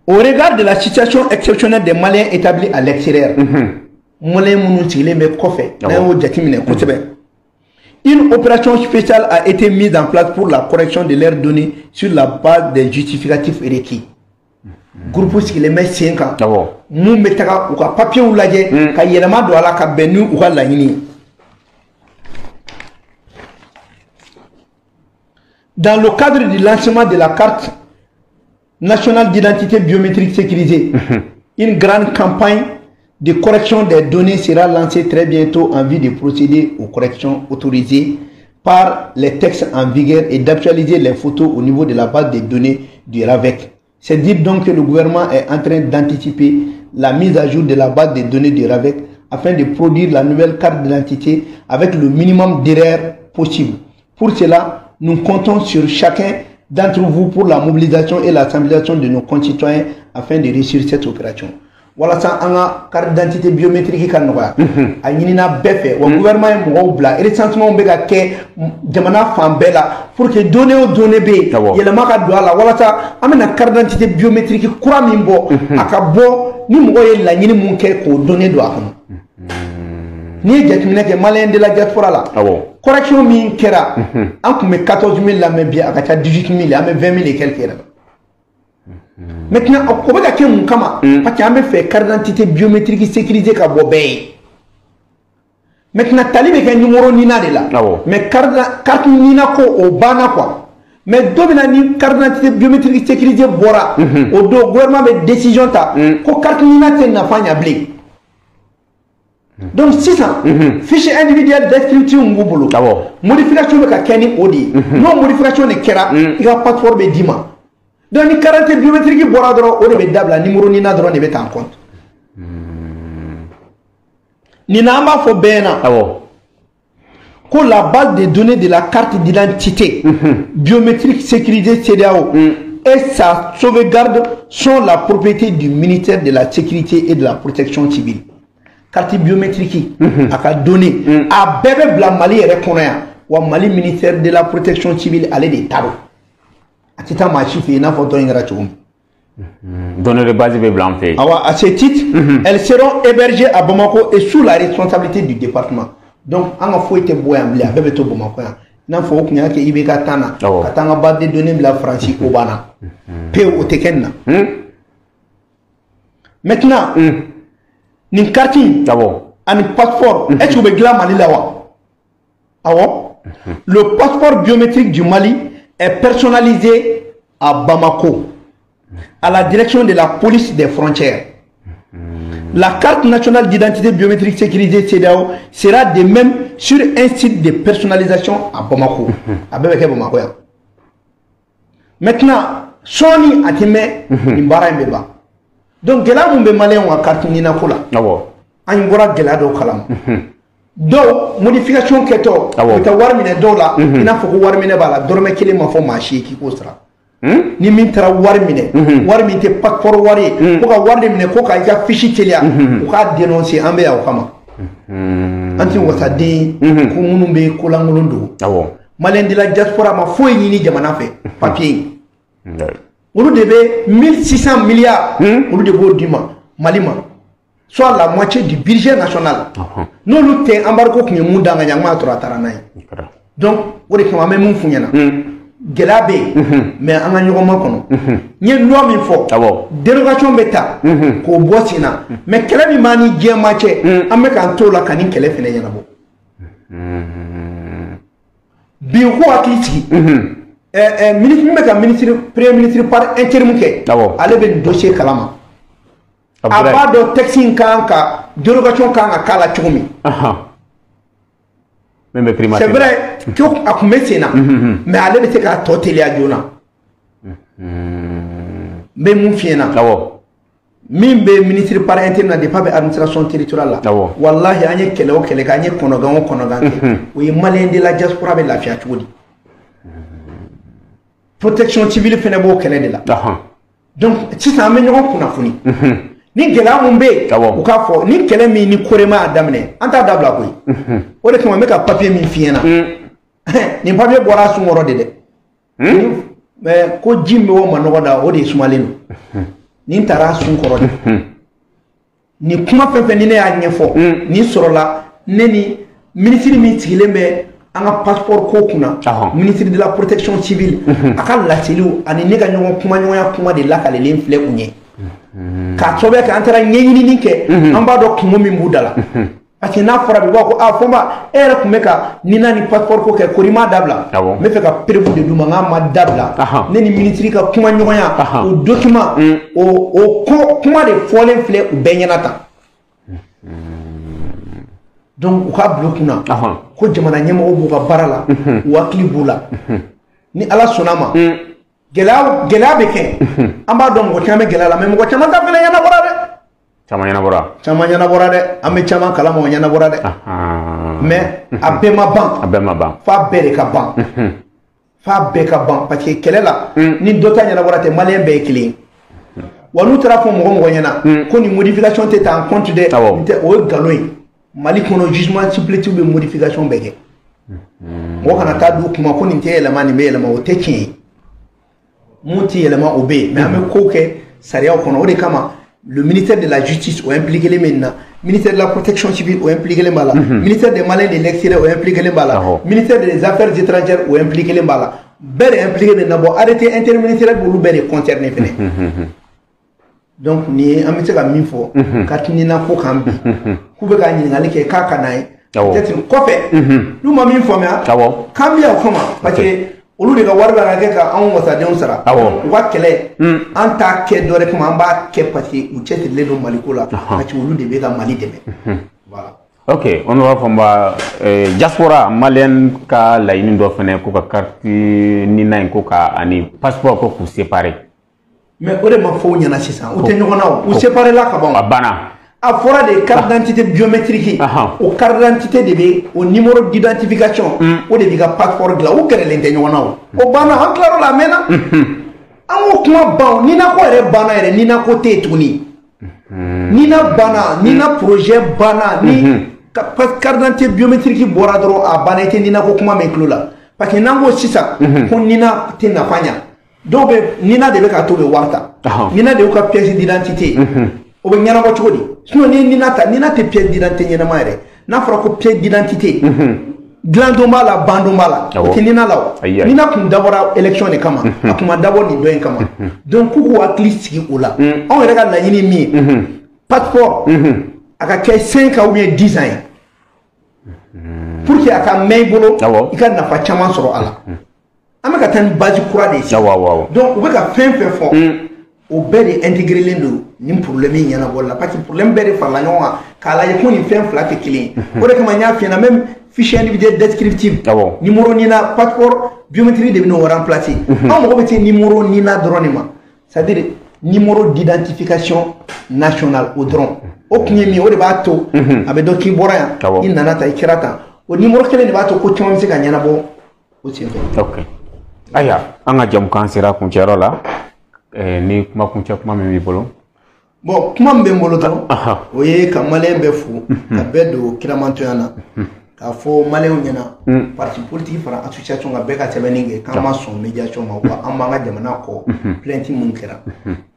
Au regard de la situation exceptionnelle des Maliens établis à l'extérieur, une opération spéciale a été mise en place pour la correction de leurs données sur la base des justificatifs requis. Groupe qui les met 5 ans. Nous mettons un papier ou la guerre, car il y a un doigt à la ou à la ligne. Dans le cadre du lancement de la carte nationale d'identité biométrique sécurisée, une grande campagne de correction des données sera lancée très bientôt en vue de procéder aux corrections autorisées par les textes en vigueur et d'actualiser les photos au niveau de la base des données du RAVEC. C'est dire donc que le gouvernement est en train d'anticiper la mise à jour de la base des données du RAVEC afin de produire la nouvelle carte d'identité avec le minimum d'erreurs possible. Pour cela, nous comptons sur chacun d'entre vous pour la mobilisation et la sensibilisation de nos concitoyens afin de réussir cette opération. Voilà ça, on a carte d'identité biométrique qui a une bête. Le gouvernement est mobile. Et les sentiments ont été demandés pour que données aux données B. Il y a le marque de la voilà ça, on a une carte d'identité biométrique qui a mimbo. Akabo, ni moye la ni munke ko données doit. Ni jetmine que malin de la diaspora là. Correction min kera. On comme 14 000 la même bien, à 18 000, à 20 000 et quelques. Maintenant, on va dire que parce qu'on a fait carte d'identité biométrique sécurisée comme Bobé. Maintenant, Talib est un numéro Nina de là. Mais carte Nina au Bana quoi. Mais domina ni carte d'identité biométrique sécurisée Bora. Au dos gouvernement de décision ta. Ko carte Nina te n'a pas nyabli. Donc si ça, fichier individuel d'inscription Ngoubolo. Modification de Keni Odi. Non modification de Kera. Il y a passeport de Dima. Donc, les caractères biométriques qui boradro, on est d'abord numéro Nina drone et met en compte. Nina ma fo bena. Que la base des données de la carte d'identité biométrique sécurisée CEDEAO et sa sauvegarde sont la propriété du ministère de la Sécurité et de la Protection civile. Carte biométrique à donner à bébé blanc Mali et reconnaît ou Mali ministère de la Protection civile aller des tarots. Donner de base de blanc fait. À ce titre, elles seront hébergées à Bamako et sous la responsabilité du département. Donc, on a fouetté Boyamblé à Bebeto Bamako. Il faut qu'il y ait Ibeka Tana, Katanga base de données de la France au Bana. Peu au Tekenna. Maintenant, une carte, un passeport, est-ce que vous avez Mali là-bas? Le passeport biométrique du Mali est personnalisé à Bamako, à la direction de la police des frontières. La carte nationale d'identité biométrique sécurisée CEDEAO sera de même sur un site de personnalisation à Bamako. À Bamako. Maintenant, Sony a timé une barre mbeba. Donc, gela mumbe malé on a carte nina kola. An gora gela do kalam. Do modification keto, ta warmine do la, ina foko warmine bala, dorme kele ma fo machi ki kostra. Ni min tara warmine, warmine te pas for wari, ko ka warmine ko ka ja fichi telia, ko ka dénoncer ambe ya kama. Anti wata de ko munumbe ko langolondo. Malen de la diaspora ma fo yini jamana fe papier. Olu de be 1600 milliards, olu de bo dima malima. Soit la moitié du budget national. Nous luttons embargo qui est mouda nga nyangma tora taranay. Donc, on est quand même mon funyana. Gelabe, mais en a nyoma kono. Nye loi mi fo. Dérogation beta ko bossina. Mais kele mi mani je mache, ame kan to la kanin kele fene yana bo. Bi ko akiti. Ministre premier ministre par intérim ke. Ale be dossier kalama. Aba do texte kanka dérogation kanka kala chumi. C'est vrai que akume sena mais ale be ka toteli ajona. Mais mon fiena. Min be ministre par intérim de pas administration territoriale la. Wallahi anye kele o kele ganye konogan o yi malien de la diaspora be la fia chudi. Protection civile fene bo kele de la. Donc si ça amène on kuna funi. Ni gela mumbe u ka fo ni kele mi ni korema adamne anta dabla koy o de kama meka papier mi fiena ni papier bora su ngoro de mais ko jimbe wo manogoda o de sumalenu ni tara su ngoro de ni kuma pepe ni ne ya nyefo ni sorola ne ni ministre mi tilembe anga passeport ko kuna ministre de la protection civile aka latelu ani ne ga nyongo kuma de la kale len fle unye ka sobe ka antara nyeyini ninke amba do kumo mi mudala ati na fora bi ko a fomba era kumeka nina ni passeport ko ke korima dabla me fe ka prévu de duma ma dabla ne ni ministre ka kuma nyoya o document o ko kuma de folen fle u benyanata donc ka blokuna ko jamana nyama o buga barala wakli bula ni ala sonama gela beke amba don go chama gela la même go chama ka fele yana bora de chama yana bora de ambe chama kala mo yana bora de mais abema ban fa bere ka ban fa be ka ban parce que kelela ni dota yana bora te malien be clean wanu tra fo mo yana ko ni modification te en compte de o galoy mali kono jugement supplétif be modification beke mo kana ta du kuma ko ni te elema ni be elema o te kin Mouti élément obé, mais avec quoi Saria au Kono, le ministère de la Justice ou impliqué les maintenant, ministère de la Protection civile ou impliqué les malas, ministère des Malais de l'extérieur ou impliqué les malas, ministère des Affaires étrangères ou impliqué les malas. Belle impliqué les nabos, arrêtez interministériel pour nous concerner. Donc, ni amitié à Mifo, Katinina Kokambi, Koubekani, Nalike Kakanaï, peut-être quoi fait nous m'avons informé, Kambia ou comment parce que olu de ka warba na ke ka an wasa den sara wa kele an ta ke dore kuma an ba ke pati u chete le do malikula ati olu de be ka mali deme voilà. Ok, on va famba diaspora malien ka la ini do fene ko ka carte ni na ko ka ani passeport ko ku séparer mais o de ma fo nyana sisan o te nyogona o séparer la ka bon bana a fora de carte d'identité biométrique o carte d'identité de be o numéro d'identification o de bi ka passeport gla o kere lente nyona o bana an claro la mena an o kuma ban ni na ko ere bana ere ni na ko te tuni ni na bana ni na projet bana ni carte d'identité biométrique bora dro a bana ete ni na ko kuma me klula parce que nango sisa ko ni na te na fanya do be ni na de be ka to be warta ni na de ko pièce d'identité o be nyana ko chodi sinon ni na te pièce d'identité nyana mare na fera ko pièce d'identité glandoma la bandoma la ni na law ni na kun dabora élection ne kama akuma dabo ni doyen kama donc ku atlistiki ola on regarde la yini mi passeport aka kay 5 ou bien 10 ans pour que aka meybolo ika na fa chama soro ala amaka tan base kura de donc o be ka fin fo o bɛɛ de intégré don ni problème in ɲɛnabɔli la parce que problème bɛɛ de farala ɲɔgɔn kan k'a lajɛ ko nin fɛn fila tɛ kelen ye o de kama n y'a f'i ɲɛna même fichier individuel descriptif numéro NINA passeport biométrique de bɛ n'o remplacer an mago bɛ se numéro NINA dɔrɔn de ma c'est à dire numéro d'identification nationale o dɔrɔn o kun ye min o de b'a to a bɛ dɔn k'i bɔra yan i nana tan i kɛra tan o numéro kelen de b'a to ko caman bɛ se ka ɲɛnabɔ o sen fɛ. ok ayiwa an ka jamukan sera kuncɛyɔrɔ la ni kuma kuncɛ kuma min b'i bolo. bon kuma min bɛ n bolo dɔrɔn o ye ka maliyɛn bɛɛ fo ka bɛɛ don kiramantɔya na k'a fɔ maliyɛnw ɲɛna parti politique fara association ka bɛɛ ka sɛbɛnni kɛ k'an ma sɔn médiation ma wa an b'an ka jamana kɔ plainte mun kɛra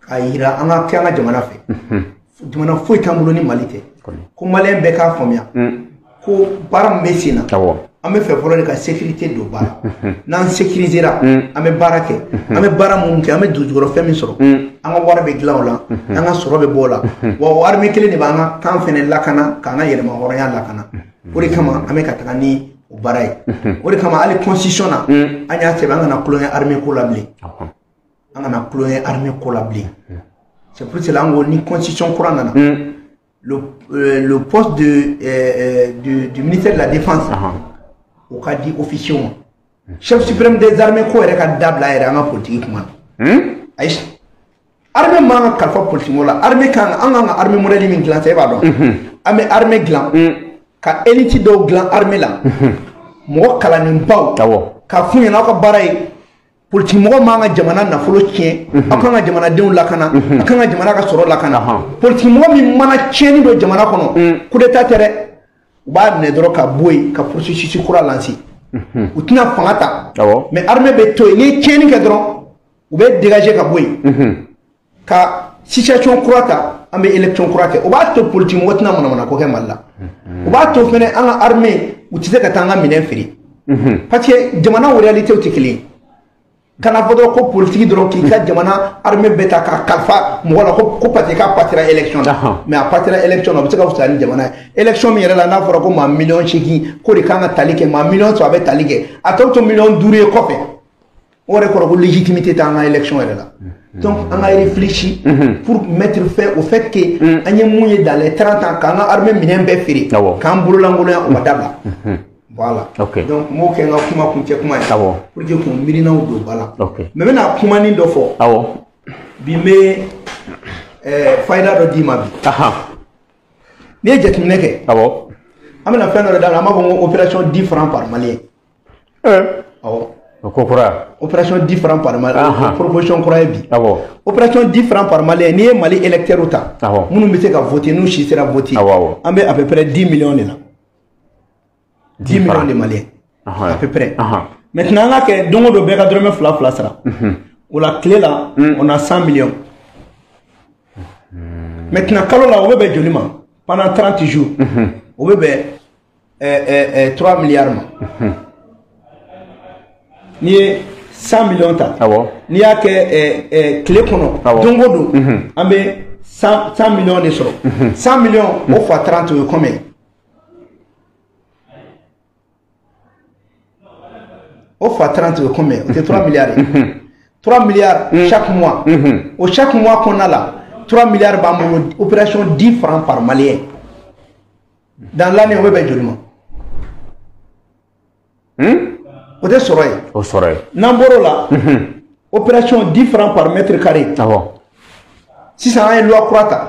k'a yira an ka kɛ an ka jamana fɛ jamana foyi t'an bolo ni Mali tɛ ko maliyɛn bɛɛ k'a faamuya ko baara min bɛ sen na an bɛ fɛ fɔlɔ de ka sécurité don baara n'an sécurisera an bɛ baara kɛ an bɛ baara mun kɛ an bɛ dujukɔrɔ fɛn min sɔrɔ an ka wari bɛ dilan o la an ka sɔrɔ bɛ bɔ o la wa armée kelen de b'an ka kan fɛnɛ lakana k'an ka yɛlɛma hɔrɔnya lakana o de kama an bɛ ka taga ni o baara ye o de kama hali constitution na an y'a sɛbɛn an kana kulonkɛ armée ko la bilen an kana kulonkɛ armée ko la bilen c'est pour cela an ko ni constitution kura nana le poste du ministère de la défense o ka di officier ma chef suprême des armées ko yɛrɛ ka dabila yɛrɛ an ka politique kuma na ayi armée man ka kalifa politique la armée kan an kan ka armée modèle min dilan sa i b'a dɔn an bɛ armée dilan ka élite dɔw dilan armée la mɔgɔ kalanenbaw ka f'u ɲɛna aw ka baara ye politique mɔgɔ man ka jamana nafolo tiɲɛ aw kan ka jamanadenw lakana aw kan ka jamana ka sɔrɔ lakana politique mɔgɔ min mana tiɲɛni don jamana kɔnɔ coup d'état tɛ dɛ u b'a minɛ dɔrɔn ka bɔ yen ka processus kura lancer u tɛna fanga ta mais armée bɛ to yen n'i ye tiɲɛni kɛ dɔrɔn u bɛ dégager ka bɔ yen ka situation kura ta an bɛ élection kura kɛ o b'a to politique mɔgɔ tɛna manamana ko kɛ Mali la o b'a to fɛnɛ an ka armée u tɛ se ka taa an ka minɛn feere parce que jamana réalité tɛ kelen ye kana fɔ dɔrɔn ko politique dɔrɔn k'i ka jamana armée bɛɛ ta ka kalifa mɔgɔ la ko parce que k'a patira élection na mais a patira élection na o bɛ se ka fisaya ni jamana ye élection min yɛrɛ la n'a fɔra ko maa 8,8 ko de kan ka tali kɛ maa 3 a bɛ tali kɛ a tɔ to 5 ye kɔfɛ o yɛrɛ kɔrɔ ko légitimité t'an ka élection yɛrɛ la donc an ka réfléchir pour mettre fin au fait que an ye mun ye dans les 30 ans k'an ka armée minɛn bɛɛ feere k'an bololankolonya o ka dabila voilà donc m'o kɛ n ka kuma kuncɛ kuma ye pour que k'u miirinaw don ba la mais n bɛna kumanin dɔ fɔ bi n bɛ fayida dɔ d'i ma bi n'i ye jateminɛ kɛ an bɛna fɛn dɔ de daminɛ an b'a fɔ ko opération 10 francs par malien o ko kura opération 10 francs par malien proposition kura ye bi opération 10 francs par malien n'i ye Mali électeurs ta minnu bɛ se ka voter n'u si sera voter an bɛ à peu près 10 millions de la 10 millions de Maliens à peu près maintenant on a que donc on doit dɔrɔmɛ 2 sara o la clé là on a 100 millions maintenant kalo la o bɛ bɛn joli ma pendant 30 jours o bɛ bɛn 3 milliards ma n'i ye 100 millions ta n'i y'a kɛ clé kɔnɔ don o don an bɛ 100 millions de sɔrɔ 100 millions o fois 30 o ye combien o fois 30 o ye combien o tɛ 3 milliards ye 3 milliards chaque mois o chaque mois kɔnɔna la 3 milliards b'an bolo opération 10 francs par malien dans l'année o bɛ bɛn joli ma o tɛ sɔrɔ ye o sɔrɔ ye n'an bɔr'o la opération 10 francs par mètre carré sisan an ye loi kura ta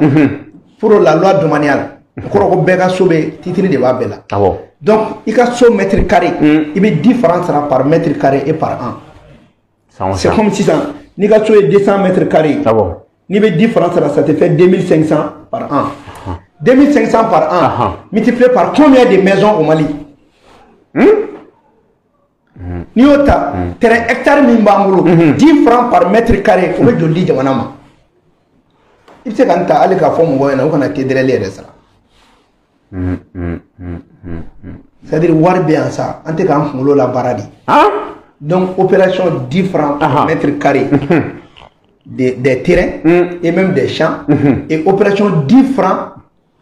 pour la loi domaniale o kɔrɔ ko bɛɛ ka so bɛ titre de b'a bɛɛ la donc i ka so mètre carré i bɛ 10 francs sara par mètre carré et par an c'est comme sisan n'i ka so ye 200 mètres carrés n'i bɛ 10 francs sara ça te fait 2500 par an 2500 par an multiplié par combien de maisons au Mali n'i y'o ta terrain hectare min b'an bolo 10 francs par mètre carré o bɛ joli di jamana ma i bɛ se ka n ta hali k'a fɔ mɔgɔw ɲɛna u kana tedɛrɛli yɛrɛ sara c'est-à-dire wari bɛ yan sa an tɛ k'an kunkolo la baara de donc opération 10 francs par mètre carré des terrains et même des champs et opération 10 francs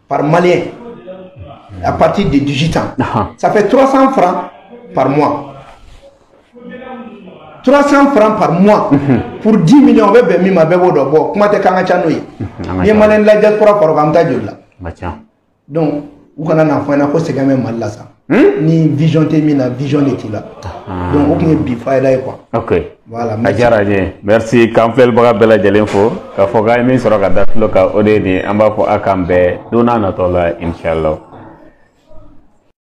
par malien à partir de 18 ans ça fait 300 francs par mois 300 francs par mois pour 10 millions on be mi ma be bo do bo kuma te kanga chano yi ni malen la diaspora ko kam ta jolla donc u kana na fana ko se gamen mal la sa ni vision te mina vision de tila donc o k'e bi fayda quoi ok voilà ajaraje merci kamfel baga bela jelen fo ka foga min soro ka da lo ka ode ni amba fo akambe dona na tola inshallah